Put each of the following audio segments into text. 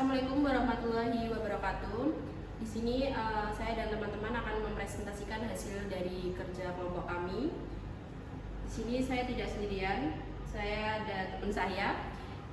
Assalamualaikum warahmatullahi wabarakatuh. Di sini saya dan teman-teman akan mempresentasikan hasil dari kerja kelompok kami. Di sini saya tidak sendirian, saya ada teman saya.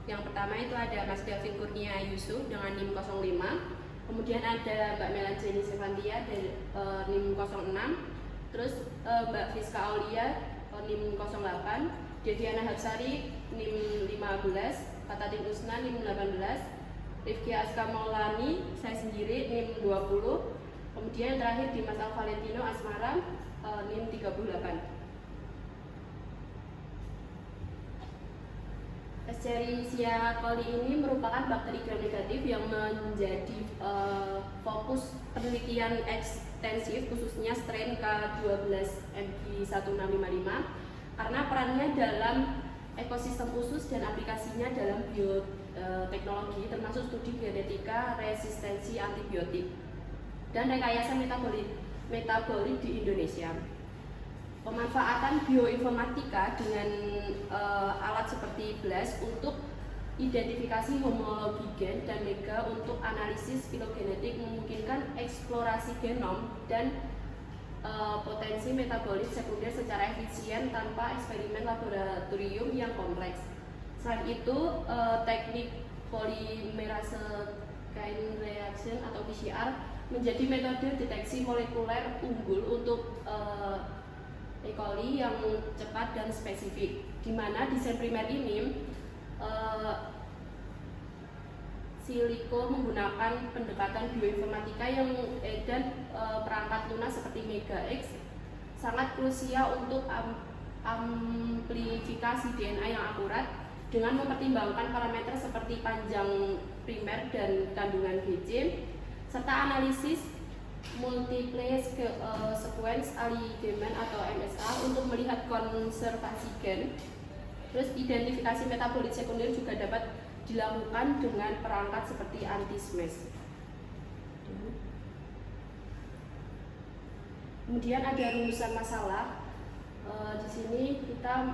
Yang pertama itu ada Mas Davin Kurnia Yusuf dengan NIM 05. Kemudian ada Mbak Mela Jenny Sevantia dari NIM 06. Terus Mbak Fiska Aulia NIM 08. Dediana Hapsari NIM 15. Patatin Usna NIM 18. Rifki Aska Maulani, saya sendiri NIM 20. Kemudian terakhir Dimas Al Valentino Asmara NIM 38. Escherichia coli ini merupakan bakteri gram negatif yang menjadi fokus penelitian ekstensif khususnya strain K12MG1655 karena perannya dalam ekosistem usus dan aplikasinya dalam bioteknologi termasuk studi genetika resistensi antibiotik dan rekayasa metabolit di Indonesia. Pemanfaatan bioinformatika dengan alat seperti BLAST untuk identifikasi homologi gen dan mega untuk analisis filogenetik memungkinkan eksplorasi genom dan potensi metabolit sekunder secara efisien tanpa eksperimen laboratorium yang kompleks. Selain itu, teknik polymerase chain reaction atau PCR menjadi metode deteksi molekuler unggul untuk E. coli yang cepat dan spesifik, di mana desain primer ini Siliko menggunakan pendekatan bioinformatika yang dan perangkat lunas seperti MegaX sangat krusial untuk amplifikasi DNA yang akurat dengan mempertimbangkan parameter seperti panjang primer dan kandungan GC serta analisis multiple sequence alignment atau MSA untuk melihat konservasi gen. Terus identifikasi metabolit sekunder juga dapat dilakukan dengan perangkat seperti anti-smash. Kemudian ada rumusan masalah. Di sini kita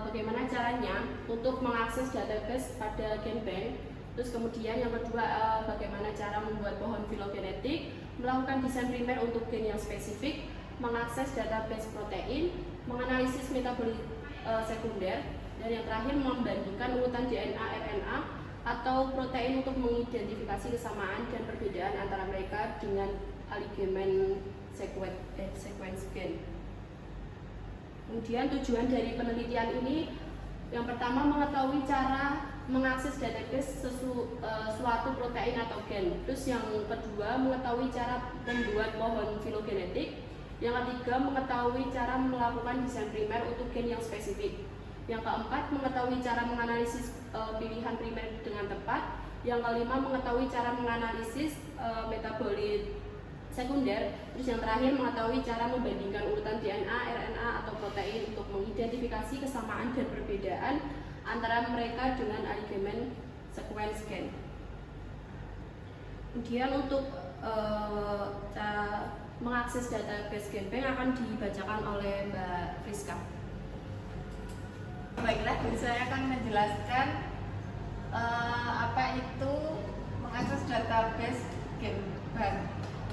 bagaimana caranya untuk mengakses database pada GenBank. Terus kemudian yang kedua bagaimana cara membuat pohon filogenetik, melakukan desain primer untuk gen yang spesifik, mengakses database protein, menganalisis metabolit sekunder, dan yang terakhir membandingkan urutan DNA, RNA, atau protein untuk mengidentifikasi kesamaan dan perbedaan antara mereka dengan alignment sequence gen. Kemudian tujuan dari penelitian ini yang pertama mengetahui cara mengakses database suatu protein atau gen. Terus yang kedua mengetahui cara membuat pohon filogenetik. Yang ketiga mengetahui cara melakukan desain primer untuk gen yang spesifik. Yang keempat mengetahui cara menganalisis pilihan primer dengan tepat. Yang kelima mengetahui cara menganalisis metabolit sekunder. Terus yang terakhir mengetahui cara membandingkan urutan DNA, RNA atau protein untuk mengidentifikasi kesamaan dan perbedaan antara mereka dengan alignment sequence gen. Kemudian untuk cara mengakses database GenBank akan dibacakan oleh Mbak Friska. Baiklah, saya akan menjelaskan apa itu mengakses database GenBank.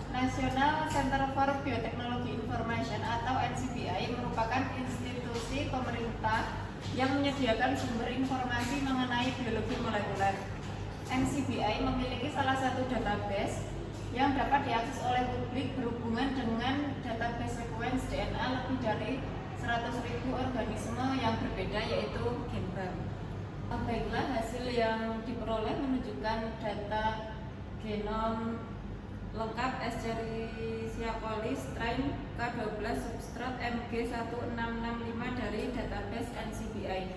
National Center for Biotechnology Information atau NCBI merupakan institusi pemerintah yang menyediakan sumber informasi mengenai biologi molekuler. NCBI memiliki salah satu database yang dapat diakses oleh publik berhubungan dengan database sequence DNA lebih dari 100.000 organisme yang berbeda yaitu GenBank. Baiklah, hasil yang diperoleh menunjukkan data genom lengkap Escherichia coli strain K12 substrat MG1665 dari database NCBI.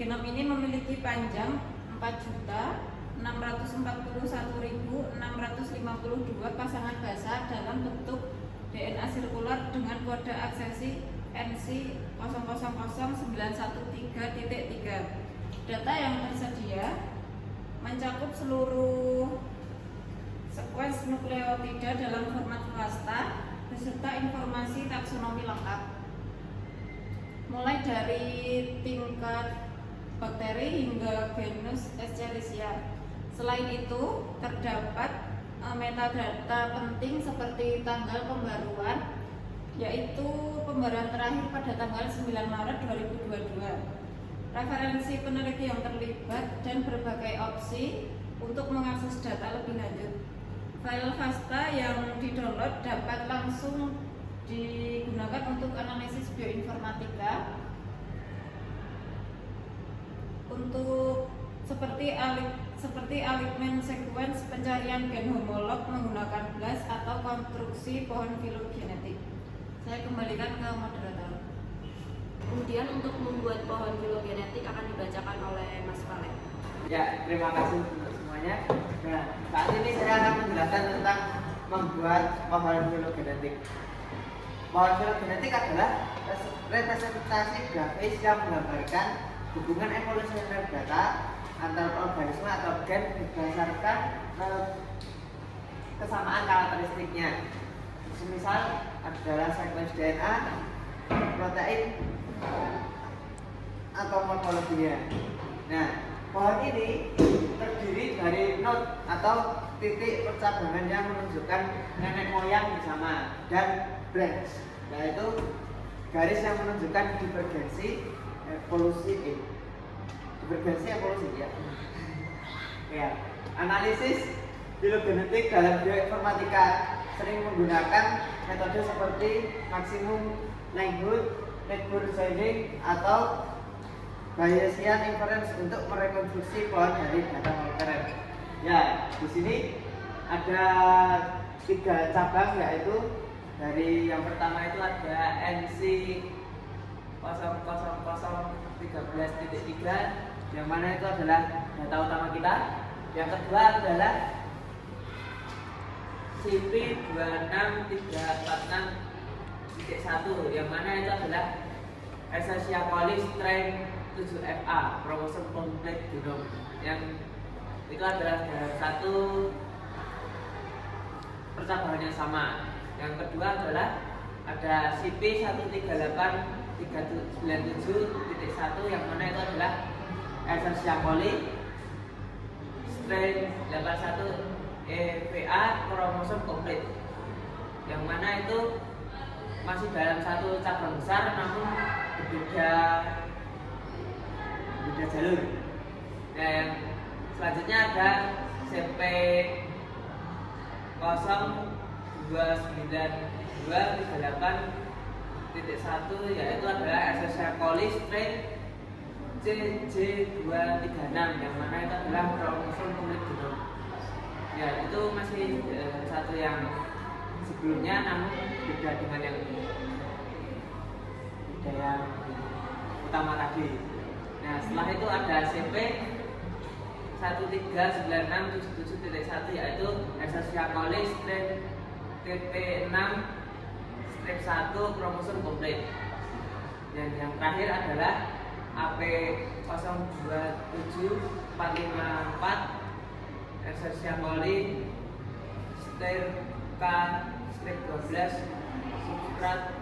Genom ini memiliki panjang 4.641.652 pasangan basa dalam bentuk DNA sirkular dengan kode aksesi NC000913.3. Data yang tersedia mencakup seluruh sekuens nukleotida dalam format FASTA beserta informasi taksonomi lengkap, mulai dari tingkat bakteri hingga genus Escherichia. Selain itu, terdapat metadata penting seperti tanggal pembaruan, yaitu pembaruan terakhir pada tanggal 9 Maret 2022, referensi peneliti yang terlibat, dan berbagai opsi untuk mengakses data lebih lanjut. File FASTA yang di-download dapat langsung digunakan untuk analisis bioinformatika, untuk seperti alignment sequence, pencarian gen homolog menggunakan BLAST atau konstruksi pohon filogenetik. Saya kembalikan ke moderator. Kemudian untuk membuat pohon filogenetik akan dibacakan oleh Mas Valen. Ya, terima kasih untuk semuanya. Nah, saat ini saya akan menjelaskan tentang membuat pohon filogenetik. Pohon filogenetik adalah representasi grafis yang menggambarkan hubungan evolusioner data antar organisme atau gen berdasarkan kesamaan karakteristiknya. Semisal adalah sekuens DNA, protein, atau morfologinya. Nah, pohon ini terdiri dari node atau titik percabangan yang menunjukkan nenek moyang bersama, dan branch, yaitu garis yang menunjukkan divergensi evolusi ya. Ya, analisis filogenetik dalam bioinformatika sering menggunakan metode seperti maximum likelihood shading atau Bayesian inference untuk merekonstruksi pohon dari data molekuler. Ya, di sini ada 3 cabang, yaitu dari yang pertama itu ada NC 00013.3, yang mana itu adalah data utama kita. Yang kedua adalah CP 26346.1, yang mana itu adalah Escherichia coli strain 7FA, kromosom komplit genom, yang itu adalah dalam satu percabangan yang sama. Yang kedua adalah ada CP 138.397.1, yang mana itu adalah Escherichia coli strain 81 EVA, kromosom komplit, yang mana itu masih dalam satu cabang besar namun berbeda jalur. Nah, yang selanjutnya ada CP 02928.1, yaitu adalah Escherichia coli strain CJ236, yang mana itu adalah kromosom komplit genom. Ya, itu masih satu yang sebelumnya namun beda dengan yang utama tadi. Nah, setelah itu ada CP 1396771, yaitu Escherichia coli strain TP6 strip 1, kromosom komplit. Dan yang terakhir adalah AP 027454 Escherichia coli strain K strip 12 substrat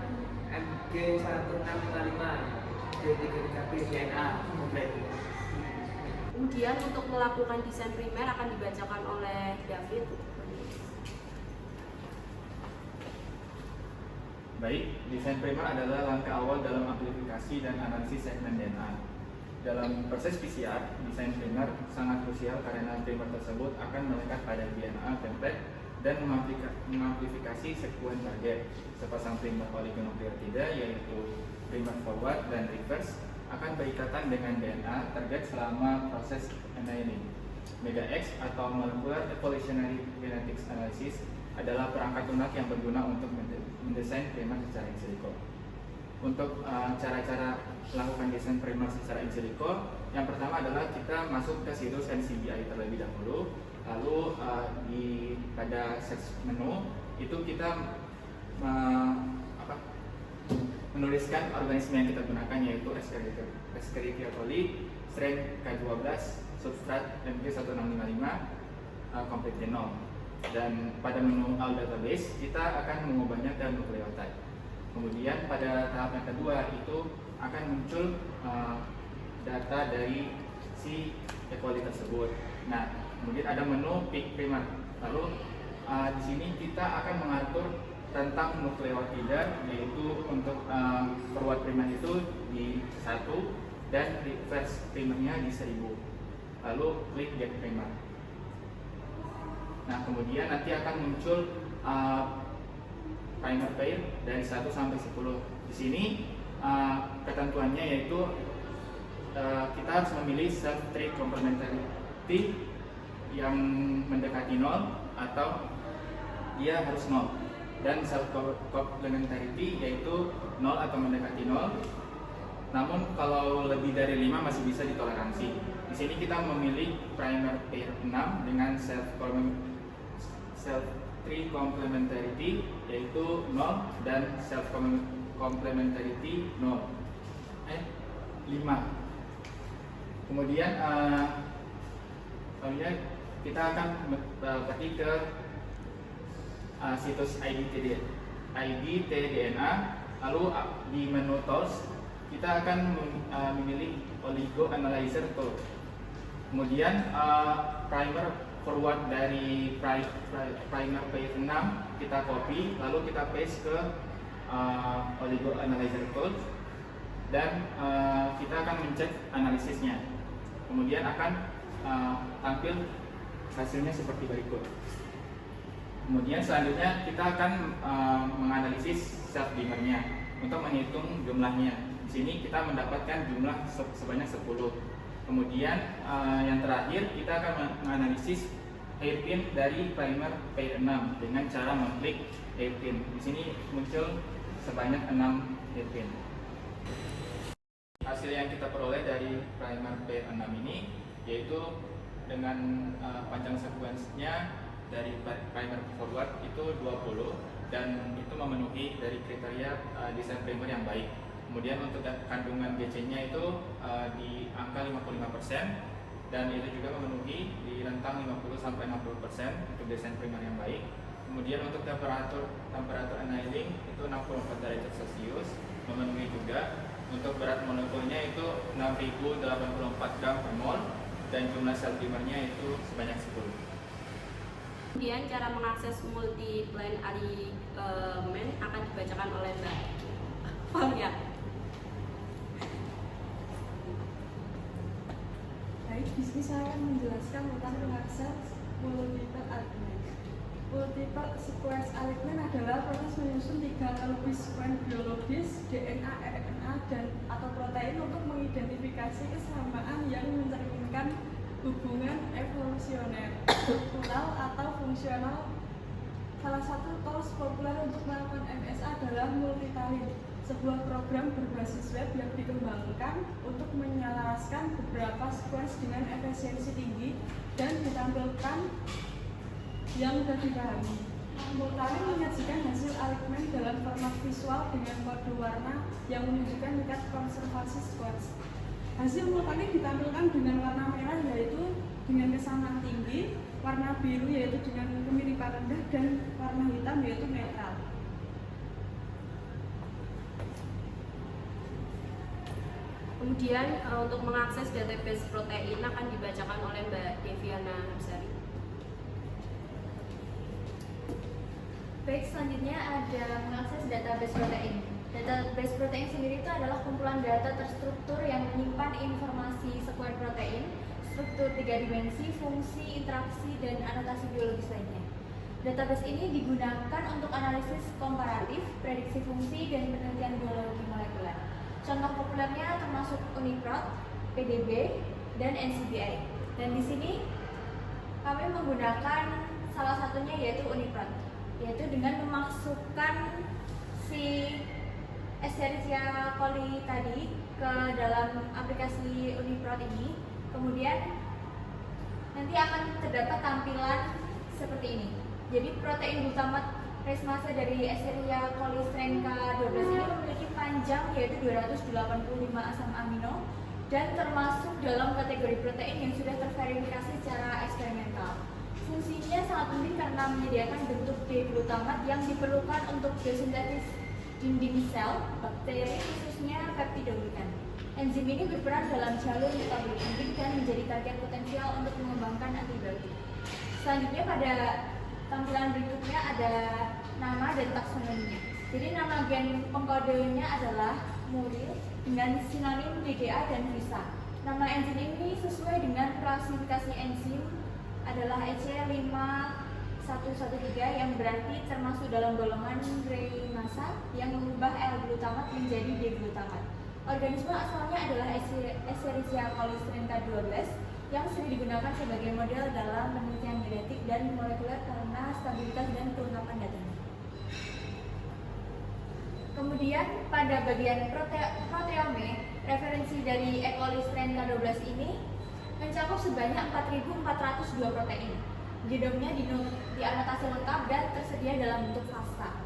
MG1655 D33B DNA komplit. Kemudian untuk melakukan desain primer akan dibacakan oleh David. Baik, desain primer adalah langkah awal dalam amplifikasi dan analisis segmen DNA. Dalam proses PCR, desain primer sangat krusial karena primer tersebut akan melekat pada DNA template dan mengamplifikasi sekuen target. Sepasang primer oligonukleotida, yaitu primer forward dan reverse, akan berikatan dengan DNA target selama proses annealing. MegaX atau Molecular Evolutionary Genetics Analysis adalah perangkat lunak yang berguna untuk mendesain primer secara in silico. Untuk cara-cara melakukan desain primer secara in silico, yang pertama adalah kita masuk ke situs NCBI terlebih dahulu. Lalu pada search menu itu kita menuliskan organisme yang kita gunakan, yaitu Escherichia coli strain K12 substrat MG1655 complete genome. Dan pada menu all database kita akan mengubahnya ke nucleotide. Kemudian pada tahap yang kedua itu akan muncul data dari si E. coli tersebut. Nah, Kemudian ada menu pick primer. Lalu di sini kita akan mengatur tentang nukleotida, yaitu untuk forward primer itu di 1 dan reverse primernya di 1000. Lalu klik get primer. Nah, kemudian nanti akan muncul primer pair dari 1 sampai 10. Di sini ketentuannya yaitu kita harus memilih self-trait complementarity yang mendekati 0 atau dia harus 0, dan self-complementarity yaitu 0 atau mendekati 0. Namun kalau lebih dari 5 masih bisa ditoleransi. Di sini kita memilih primer pair 6 dengan self-trait complementarity yaitu 0 dan self-complementarity 5. Kemudian kita akan ketik ke situs ID-TDNA, lalu di menu tools kita akan memilih oligo analyzer tool. Kemudian primer forward dari primer pair 6 kita copy, lalu kita paste ke oligo analyzer tool, dan kita akan mencek analisisnya. Kemudian akan tampil hasilnya seperti berikut. Kemudian selanjutnya kita akan menganalisis self dimernya untuk menghitung jumlahnya. Di sini kita mendapatkan jumlah sebanyak 10. Kemudian yang terakhir kita akan menganalisis hairpin dari primer pair 6 dengan cara mengklik hairpin. Di sini muncul sebanyak 6 hairpin. Hasil yang kita peroleh dari primer pair 6 ini yaitu dengan panjang sekuensinya dari primer forward itu 20, dan itu memenuhi dari kriteria desain primer yang baik. Kemudian untuk kandungan GC-nya itu di angka 55%, dan itu juga memenuhi di rentang 50-60% untuk desain primer yang baik. Kemudian untuk temperatur annealing itu 64 derajat Celcius, memenuhi juga. Untuk berat molekulnya itu 6084 gram per mol, dan jumlah sel dimernya itu sebanyak 10. Kemudian cara mengakses multi-plane alignment akan dibacakan oleh Mbak Valia. Baik, di sini saya akan menjelaskan tentang mengakses multiple alignment. Multiple sequence alignment adalah proses menyusun 3 atau lebih sequence biologis, DNA, RNA, dan atau protein untuk mengidentifikasi kesamaan yang mencerminkan hubungan evolusioner, struktural atau fungsional. Salah satu tools populer untuk melakukan MSA adalah Multitalin, sebuah program berbasis web yang dikembangkan untuk menyelaraskan beberapa sequence dengan efisiensi tinggi dan ditampilkan yang mudah dipahami. Multitalin menyajikan hasil alignment dalam format visual dengan kode warna yang menunjukkan tingkat konservasi sequence. Hasil multitalin ditampilkan dengan warna merah yaitu dengan kesamaan tinggi, warna biru yaitu dengan kemiripan rendah, dan warna hitam yaitu netral. Kemudian untuk mengakses database protein akan dibacakan oleh Mbak Deviana Hamsari. Baik, selanjutnya ada mengakses database protein. Database protein sendiri itu adalah kumpulan data terstruktur yang menyimpan informasi sekuens protein, struktur 3 dimensi, fungsi, interaksi, dan anotasi biologis lainnya. Database ini digunakan untuk analisis komparatif, prediksi fungsi, dan penelitian biologi molekuler. Contoh populernya termasuk UniProt, PDB, dan NCBI. Dan di sini kami menggunakan salah satunya yaitu UniProt, yaitu dengan memasukkan si Escherichia coli tadi ke dalam aplikasi UniProt ini. Kemudian nanti akan terdapat tampilan seperti ini. Jadi protein glutamat resmase dari Escherichia coli strain K12 ini memiliki panjang yaitu 285 asam amino dan termasuk dalam kategori protein yang sudah terverifikasi secara eksperimental. Fungsinya sangat penting karena menyediakan bentuk D-glutamat yang diperlukan untuk biosintesis dinding sel bakteri, khususnya peptidoglikan. Enzim ini berperan dalam jalur metabolic penting dan menjadi target potensial untuk mengembangkan antibiotik. Selanjutnya pada tampilan berikutnya ada nama dan taksonominya. Jadi nama gen pengkodenya adalah muril dengan sinonim DGA dan VISA. Nama enzim ini sesuai dengan klasifikasi enzim adalah EC5113 yang berarti termasuk dalam golongan remasa yang mengubah L-glutamat menjadi D-glutamat. Organisme asalnya adalah Escherichia coli strain K12 yang sering digunakan sebagai model dalam penelitian genetik dan molekuler karena stabilitas dan kelengkapan datanya. Kemudian pada bagian proteome, referensi dari E. coli strain K12 ini mencakup sebanyak 4.402 protein. Genomnya dianotasi lengkap dan tersedia dalam bentuk FASTA.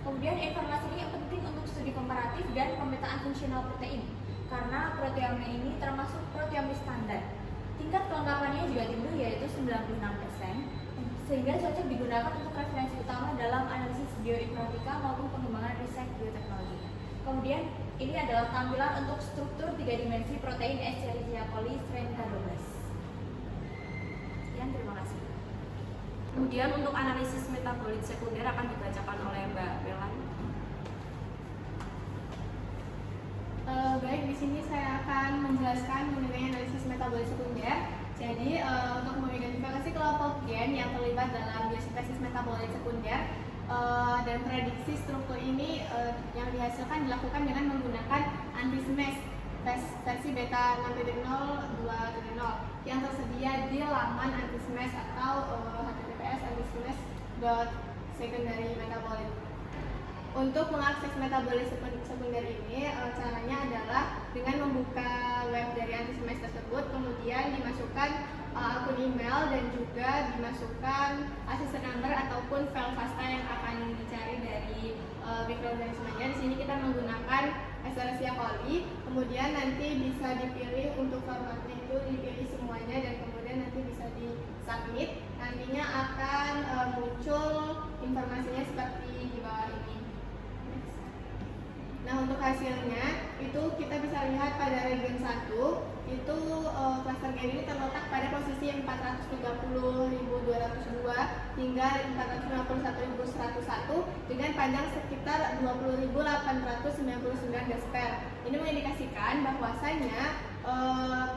Kemudian informasi ini penting untuk studi komparatif dan pemetaan fungsional protein karena proteome ini termasuk proteome standar. Tingkat kelengkapannya juga tinggi yaitu 96%, sehingga cocok digunakan untuk referensi utama dalam analisis bioinformatika maupun pengembangan riset bioteknologi. Kemudian ini adalah tampilan untuk struktur 3 dimensi protein Escherichia coli strain K12. Sekian, terima kasih. Kemudian untuk analisis metabolit sekunder akan dibacakan oleh Mbak Melan. Baik, di sini saya akan menjelaskan mengenai analisis metabolit sekunder. Jadi untuk mengidentifikasi kelompok gen yang terlibat dalam biosintesis metabolit sekunder dan prediksi struktur ini yang dihasilkan dilakukan dengan menggunakan anti-SMAS versi beta 6.0 2.0 yang tersedia di laman anti-SMAS atau https://anti-SMAS.secondary metabolit. Untuk mengakses metabolit sekunder ini, caranya adalah dengan membuka web dari anti-SMAS tersebut, kemudian dimasukkan akun email dan juga dimasukkan accessor number ataupun file FASTA yang akan dicari dari mikroorganismenya. Di sini kita menggunakan Escherichia coli, kemudian nanti bisa dipilih untuk formatnya itu dipilih semuanya dan kemudian nanti bisa di submit. Nantinya akan muncul informasinya seperti di bawah ini. Nah, untuk hasilnya itu kita bisa lihat pada region 1 itu cluster gen ini terletak pada posisi 430.202 hingga 451.101 dengan panjang sekitar 20.899 desper. Ini mengindikasikan bahwasanya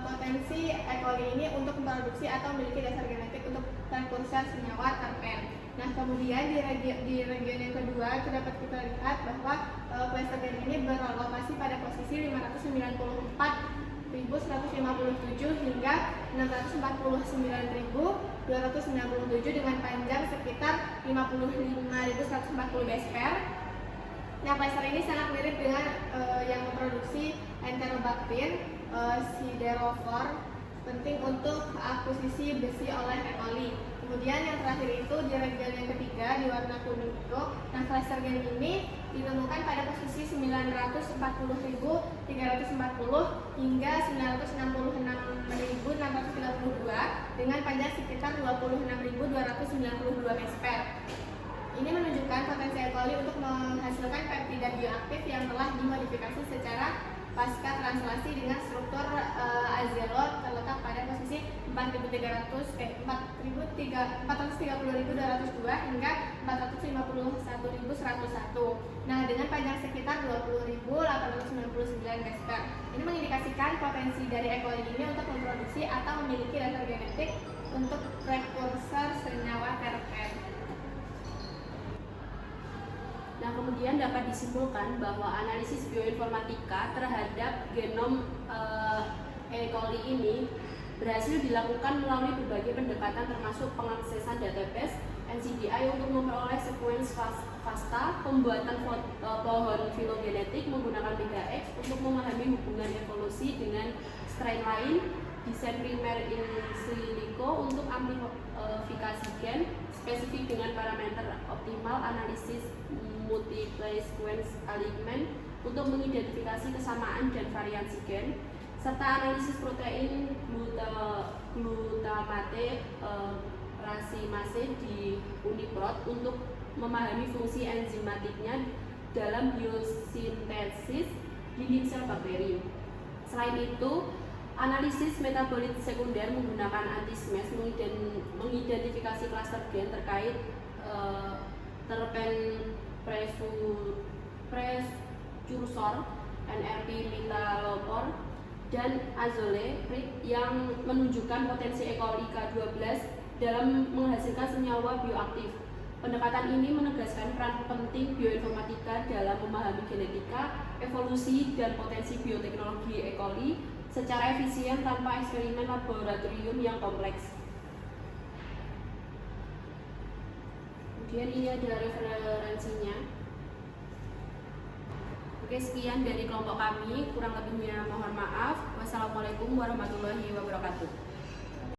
potensi E. coli ini untuk memproduksi atau memiliki dasar genetik untuk prekursor senyawa terpen. Nah, kemudian di region yang kedua itu dapat kita lihat bahwa cluster gen ini berlokasi pada posisi 594.157 hingga 649.297 dengan panjang sekitar 55.140 desper. Nah, cluster ini sangat mirip dengan yang memproduksi Enterobacter siderophore, penting untuk akuisisi besi oleh E. coli. Kemudian yang terakhir itu di region yang ketiga di warna kuning itu, nah cluster gen ini ditemukan pada posisi 940.340 hingga 966.632 dengan panjang sekitar 26.292 mesper. Ini menunjukkan potensi E. coli untuk menghasilkan peptida bioaktif yang telah dimodifikasi secara pasca translasi dengan struktur azelot terletak pada posisi 430.202 hingga 451.101. Nah, dengan panjang sekitar 20.899 mesper. Ini mengindikasikan potensi dari E. coli ini untuk memproduksi atau memiliki dasar genetik untuk prekursor senyawa terpen. Nah, kemudian dapat disimpulkan bahwa analisis bioinformatika terhadap genom E. coli ini berhasil dilakukan melalui berbagai pendekatan termasuk pengaksesan database NCBI untuk memperoleh sequence FASTA, pembuatan pohon filogenetik menggunakan Mega-X untuk memahami hubungan evolusi dengan strain lain, desain primer in silico untuk amplifikasi gen spesifik dengan parameter optimal, analisis multiple sequence alignment untuk mengidentifikasi kesamaan dan variasi gen, serta analisis protein glutamate racemase di UniProt untuk memahami fungsi enzimatiknya dalam biosintesis dinding sel bakteri. Selain itu, analisis metabolit sekunder menggunakan anti-smash mengidentifikasi klaster gen terkait terpen precursor, NRP metalopor, dan azole yang menunjukkan potensi E. coli K12 dalam menghasilkan senyawa bioaktif. Pendekatan ini menegaskan peran penting bioinformatika dalam memahami genetika, evolusi, dan potensi bioteknologi E. coli secara efisien tanpa eksperimen laboratorium yang kompleks. Kemudian ini ada referensinya. Oke, sekian dari kelompok kami. Kurang lebihnya mohon maaf. Wassalamualaikum warahmatullahi wabarakatuh.